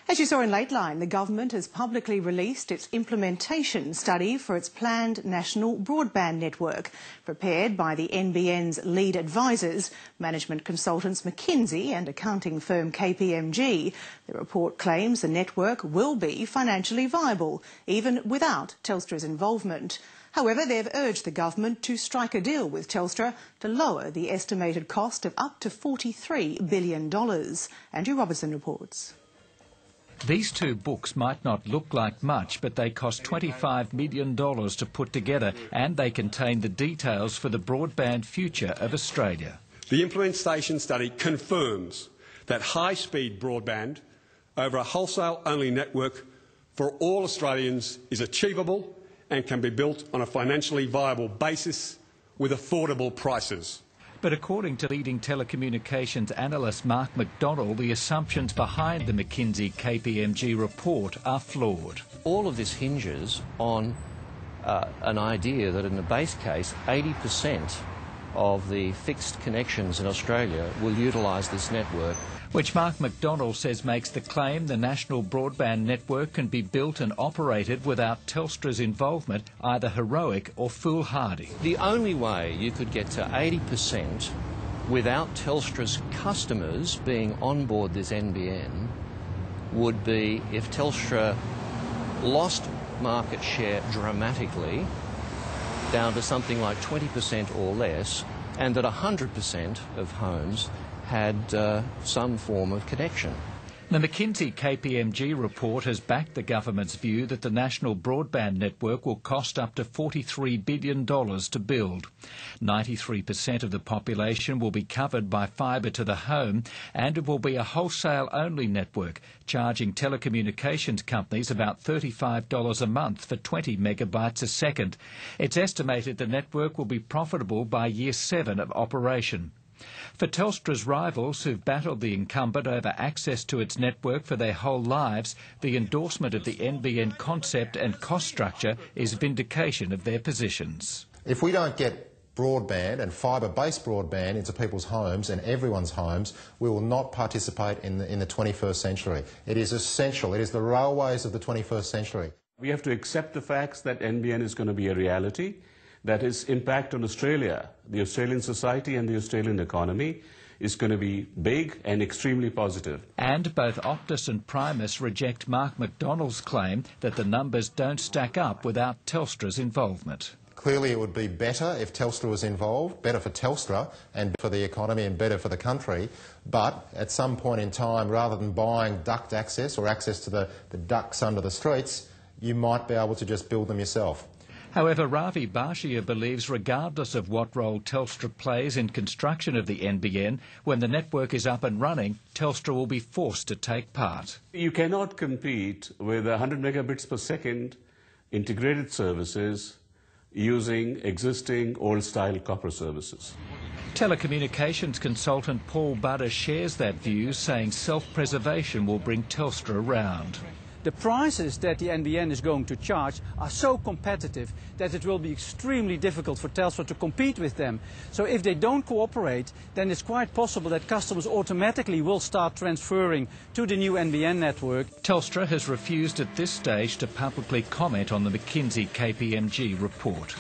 As you saw in Lateline, the government has publicly released its implementation study for its planned national broadband network. Prepared by the NBN's lead advisors, management consultants McKinsey and accounting firm KPMG, the report claims the network will be financially viable, even without Telstra's involvement. However, they've urged the government to strike a deal with Telstra to lower the estimated cost of up to $43 billion. Andrew Robertson reports. These two books might not look like much, but they cost $25 million to put together, and they contain the details for the broadband future of Australia. The implementation study confirms that high-speed broadband over a wholesale-only network for all Australians is achievable and can be built on a financially viable basis with affordable prices. But according to leading telecommunications analyst Mark McDonald, the assumptions behind the McKinsey KPMG report are flawed. All of this hinges on an idea that in the base case, 80% of the fixed connections in Australia will utilise this network. Which Mark McDonald says makes the claim the national broadband network can be built and operated without Telstra's involvement either heroic or foolhardy. The only way you could get to 80% without Telstra's customers being on board this NBN would be if Telstra lost market share dramatically down to something like 20% or less, and that 100% of homes had some form of connection. The McKinsey KPMG report has backed the government's view that the national broadband network will cost up to $43 billion to build. 93% of the population will be covered by fibre to the home, and it will be a wholesale-only network, charging telecommunications companies about $35 a month for 20 megabytes a second. It's estimated the network will be profitable by year 7 of operation. For Telstra's rivals who've battled the incumbent over access to its network for their whole lives, the endorsement of the NBN concept and cost structure is vindication of their positions. If we don't get broadband and fibre-based broadband into people's homes and everyone's homes, we will not participate in the 21st century. It is essential. It is the railways of the 21st century. We have to accept the facts that NBN is going to be a reality, that its impact on Australia, the Australian society and the Australian economy is going to be big and extremely positive. And both Optus and Primus reject Mark McDonald's claim that the numbers don't stack up without Telstra's involvement. Clearly it would be better if Telstra was involved, better for Telstra and for the economy and better for the country, but at some point in time, rather than buying duct access or access to the ducts under the streets, you might be able to just build them yourself. However, Ravi Bhatia believes regardless of what role Telstra plays in construction of the NBN, when the network is up and running, Telstra will be forced to take part. You cannot compete with 100 megabits per second integrated services using existing old-style copper services. Telecommunications consultant Paul Budder shares that view, saying self-preservation will bring Telstra around. The prices that the NBN is going to charge are so competitive that it will be extremely difficult for Telstra to compete with them. So if they don't cooperate, then it's quite possible that customers automatically will start transferring to the new NBN network. Telstra has refused at this stage to publicly comment on the McKinsey KPMG report.